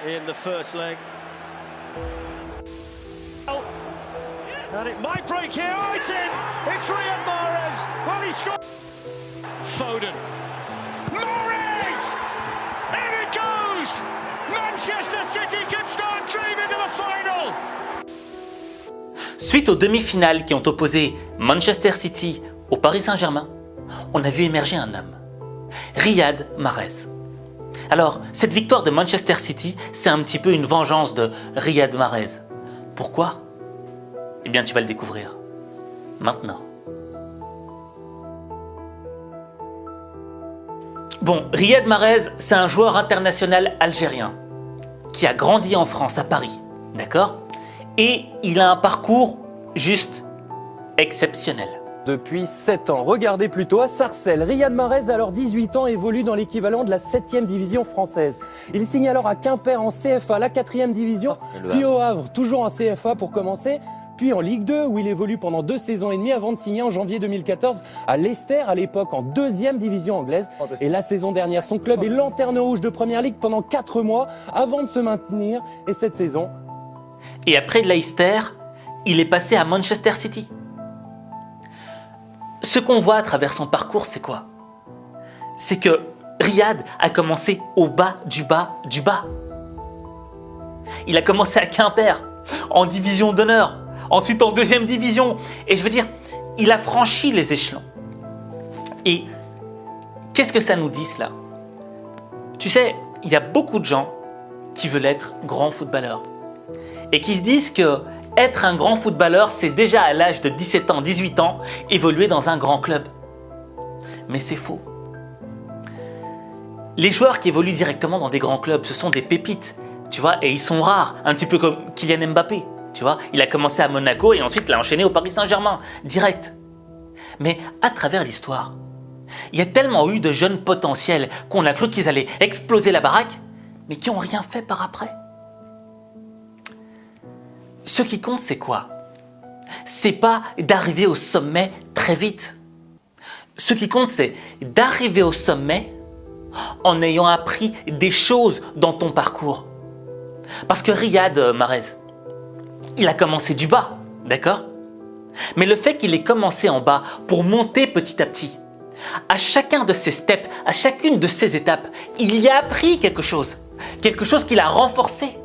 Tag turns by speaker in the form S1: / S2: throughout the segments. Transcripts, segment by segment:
S1: in the first leg. And it might break here. Oh, it's in. It's Riyad Mahrez. Well, he scored. Foden. Mahrez! In it goes! Manchester City can start dreaming of the final.
S2: Suite aux demi-finales qui ont opposé Manchester City au Paris Saint-Germain, on a vu émerger un homme, Riyad Mahrez. Alors, cette victoire de Manchester City, c'est un petit peu une vengeance de Riyad Mahrez. Pourquoi ? Eh bien, tu vas le découvrir maintenant. Bon, Riyad Mahrez, c'est un joueur international algérien qui a grandi en France, à Paris, d'accord ? Et il a un parcours juste exceptionnel.
S3: Depuis 7 ans, regardez plutôt à Sarcelles. Riyad Mahrez, alors 18 ans, évolue dans l'équivalent de la 7e division française. Il signe alors à Quimper en CFA, la 4e division, puis au Havre, toujours en CFA pour commencer, puis en Ligue 2 où il évolue pendant 2 saisons et demie avant de signer en janvier 2014 à Leicester, à l'époque en 2e division anglaise. Et la saison dernière, son club est lanterne rouge de Première Ligue pendant 4 mois avant de se maintenir. Et cette saison...
S2: Et après de Leicester, il est passé à Manchester City. Ce qu'on voit à travers son parcours, c'est quoi ? C'est que Riyad a commencé au bas du bas du bas. Il a commencé à Quimper, en division d'honneur, ensuite en 2e division. Et je veux dire, il a franchi les échelons. Et qu'est-ce que ça nous dit cela ? Tu sais, il y a beaucoup de gens qui veulent être grands footballeurs. Et qui se disent que être un grand footballeur, c'est déjà à l'âge de 17 ans, 18 ans, évoluer dans un grand club. Mais c'est faux. Les joueurs qui évoluent directement dans des grands clubs, ce sont des pépites, tu vois, et ils sont rares, un petit peu comme Kylian Mbappé, tu vois. Il a commencé à Monaco et ensuite il a enchaîné au Paris Saint-Germain, direct. Mais à travers l'histoire, il y a tellement eu de jeunes potentiels qu'on a cru qu'ils allaient exploser la baraque, mais qui n'ont rien fait par après. Ce qui compte, c'est quoi ? C'est pas d'arriver au sommet très vite. Ce qui compte, c'est d'arriver au sommet en ayant appris des choses dans ton parcours. Parce que Riyad Mahrez, il a commencé du bas, d'accord ? Mais le fait qu'il ait commencé en bas pour monter petit à petit, à chacun de ces steps, à chacune de ces étapes, il y a appris quelque chose qu'il a renforcé.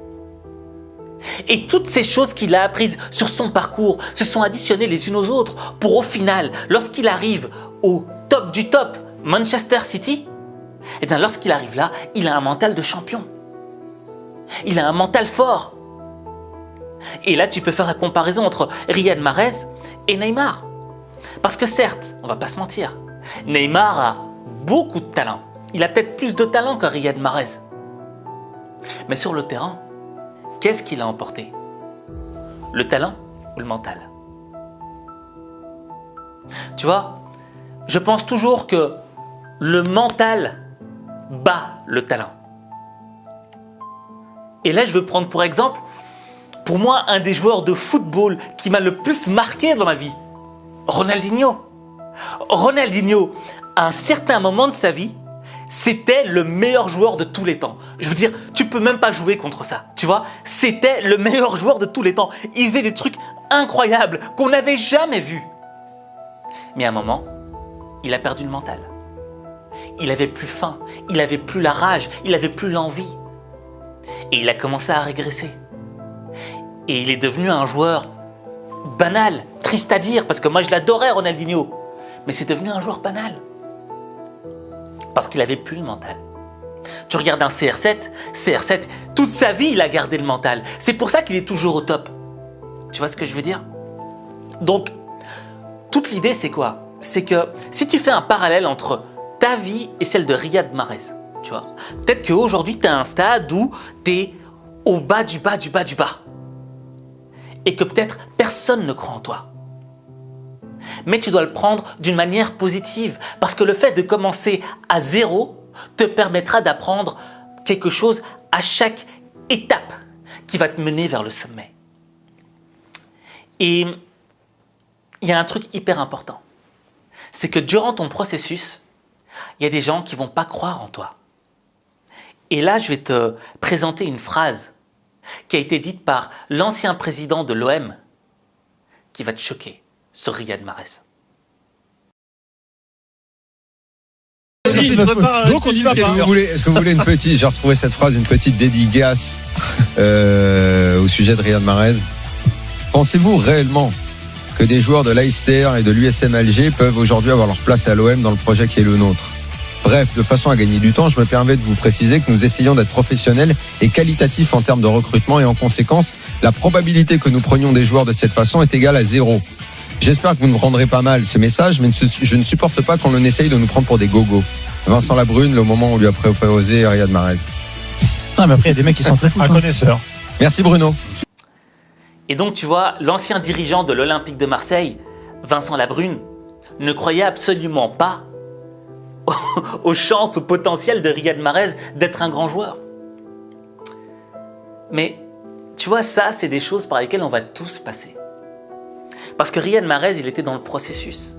S2: Et toutes ces choses qu'il a apprises sur son parcours se sont additionnées les unes aux autres pour au final, lorsqu'il arrive au top du top, Manchester City, eh bien lorsqu'il arrive là, il a un mental de champion. Il a un mental fort. Et là, tu peux faire la comparaison entre Riyad Mahrez et Neymar. Parce que certes, on va pas se mentir, Neymar a beaucoup de talent. Il a peut-être plus de talent que Riyad Mahrez. Mais sur le terrain, qu'est-ce qu'il a emporté ? Le talent ou le mental ? Tu vois, je pense toujours que le mental bat le talent. Et là, je veux prendre pour exemple, pour moi, un des joueurs de football qui m'a le plus marqué dans ma vie, Ronaldinho. Ronaldinho, à un certain moment de sa vie, c'était le meilleur joueur de tous les temps. Je veux dire, tu peux même pas jouer contre ça, tu vois. C'était le meilleur joueur de tous les temps. Il faisait des trucs incroyables qu'on n'avait jamais vus. Mais à un moment, il a perdu le mental. Il avait plus faim, il avait plus la rage, il avait plus l'envie. Et il a commencé à régresser. Et il est devenu un joueur banal, triste à dire, parce que moi je l'adorais Ronaldinho. Mais c'est devenu un joueur banal. Parce qu'il n'avait plus le mental. Tu regardes un CR7, toute sa vie, il a gardé le mental. C'est pour ça qu'il est toujours au top. Tu vois ce que je veux dire ? Donc, toute l'idée, c'est quoi ? C'est que si tu fais un parallèle entre ta vie et celle de Riyad Mahrez, tu vois, peut-être qu'aujourd'hui, tu as un stade où tu es au bas du bas du bas du bas. Et que peut-être personne ne croit en toi. Mais tu dois le prendre d'une manière positive, parce que le fait de commencer à zéro te permettra d'apprendre quelque chose à chaque étape qui va te mener vers le sommet. Et il y a un truc hyper important, c'est que durant ton processus, il y a des gens qui ne vont pas croire en toi. Et là, je vais te présenter une phrase qui a été dite par l'ancien président de l'OM qui va te choquer sur Riyad Mahrez.
S4: Donc on y va pas. Est-ce que vous voulez une petite, j'ai retrouvé cette phrase, une petite dédicace au sujet de Riyad Mahrez. Pensez-vous réellement que des joueurs de Leicester et de l'USM Alger peuvent aujourd'hui avoir leur place à l'OM dans le projet qui est le nôtre? Bref, de façon à gagner du temps, je me permets de vous préciser que nous essayons d'être professionnels et qualitatifs en termes de recrutement et en conséquence, la probabilité que nous prenions des joueurs de cette façon est égale à 0. J'espère que vous ne prendrez pas mal ce message, mais je ne supporte pas qu'on essaye de nous prendre pour des gogos. Vincent Labrune, le moment où on lui a proposé Riyad Mahrez.
S5: Non, mais après, il y a des mecs qui sont très
S4: un connaisseur. Merci Bruno.
S2: Et donc, tu vois, l'ancien dirigeant de l'Olympique de Marseille, Vincent Labrune, ne croyait absolument pas aux chances, au potentiel de Riyad Mahrez d'être un grand joueur. Mais, tu vois, ça, c'est des choses par lesquelles on va tous passer. Parce que Riyad Mahrez, il était dans le processus.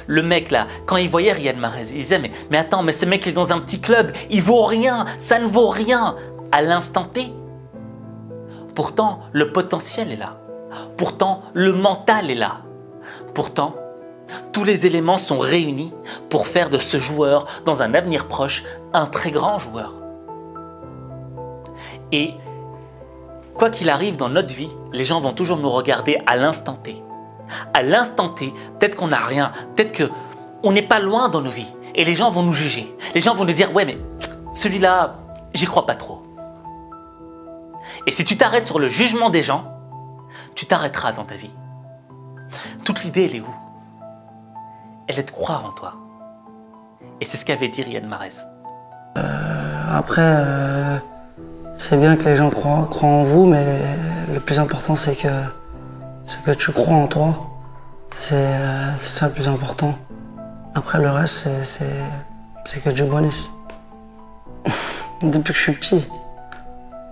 S2: Le mec là, quand il voyait Riyad Mahrez, il disait mais attends, mais ce mec il est dans un petit club, il vaut rien, ça ne vaut rien à l'instant T. Pourtant, le potentiel est là. Pourtant, le mental est là. Pourtant, tous les éléments sont réunis pour faire de ce joueur, dans un avenir proche, un très grand joueur. Et quoi qu'il arrive dans notre vie, les gens vont toujours nous regarder à l'instant T. À l'instant T, peut-être qu'on n'a rien, peut-être qu'on n'est pas loin dans nos vies. Et les gens vont nous juger. Les gens vont nous dire, ouais mais celui-là, j'y crois pas trop. Et si tu t'arrêtes sur le jugement des gens, tu t'arrêteras dans ta vie. Toute l'idée, elle est où? Elle est de croire en toi. Et c'est ce qu'avait dit Riyad Mahrez.
S6: Après, c'est bien que les gens croient en vous, mais le plus important c'est que tu crois en toi. C'est ça le plus important. Après le reste, c'est que du bonus. Depuis que je suis petit,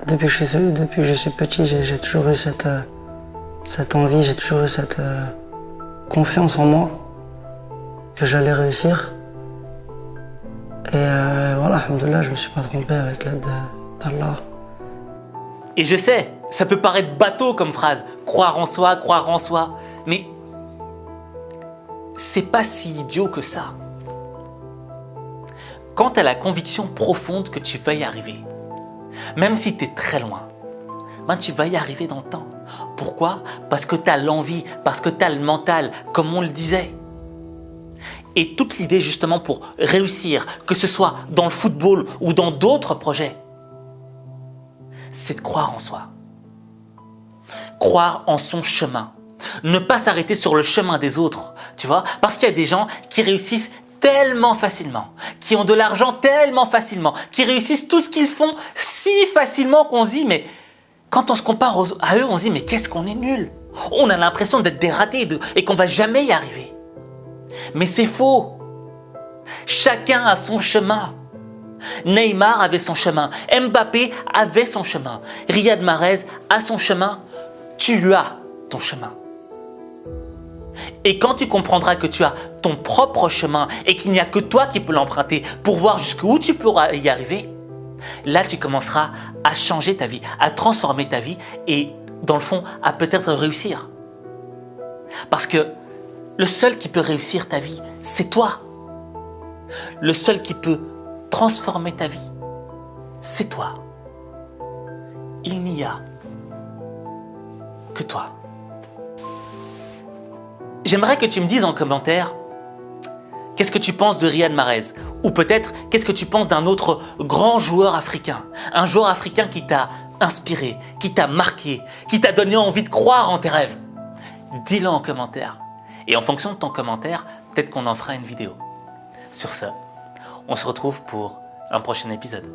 S6: depuis que je suis petit, j'ai toujours eu cette envie, j'ai toujours eu cette confiance en moi que j'allais réussir. Et voilà, alhamdoulilah, je me suis pas trompé avec l'aide d'Allah.
S2: Et je sais, ça peut paraître bateau comme phrase, croire en soi, mais c'est pas si idiot que ça. Quand tu as la conviction profonde que tu vas y arriver, même si tu es très loin, ben tu vas y arriver dans le temps. Pourquoi? Parce que tu as l'envie, parce que tu as le mental, comme on le disait. Et toute l'idée justement pour réussir, que ce soit dans le football ou dans d'autres projets, c'est de croire en soi. Croire en son chemin. Ne pas s'arrêter sur le chemin des autres, tu vois, parce qu'il y a des gens qui réussissent tellement facilement, qui ont de l'argent tellement facilement, qui réussissent tout ce qu'ils font si facilement qu'on se dit, mais quand on se compare à eux, on se dit, mais qu'est-ce qu'on est nul. On a l'impression d'être des ratés et qu'on va jamais y arriver. Mais c'est faux. Chacun a son chemin. Neymar avait son chemin, Mbappé avait son chemin, Riyad Mahrez a son chemin, tu as ton chemin. Et quand tu comprendras que tu as ton propre chemin et qu'il n'y a que toi qui peux l'emprunter pour voir jusqu'où tu pourras y arriver, là tu commenceras à changer ta vie, à transformer ta vie et dans le fond à peut-être réussir. Parce que le seul qui peut réussir ta vie, c'est toi. Le seul qui peut transformer ta vie, c'est toi. Il n'y a que toi. J'aimerais que tu me dises en commentaire qu'est-ce que tu penses de Riyad Mahrez, ou peut-être qu'est-ce que tu penses d'un autre grand joueur africain, un joueur africain qui t'a inspiré, qui t'a marqué, qui t'a donné envie de croire en tes rêves. Dis-le en commentaire. Et en fonction de ton commentaire, peut-être qu'on en fera une vidéo. Sur ce, on se retrouve pour un prochain épisode.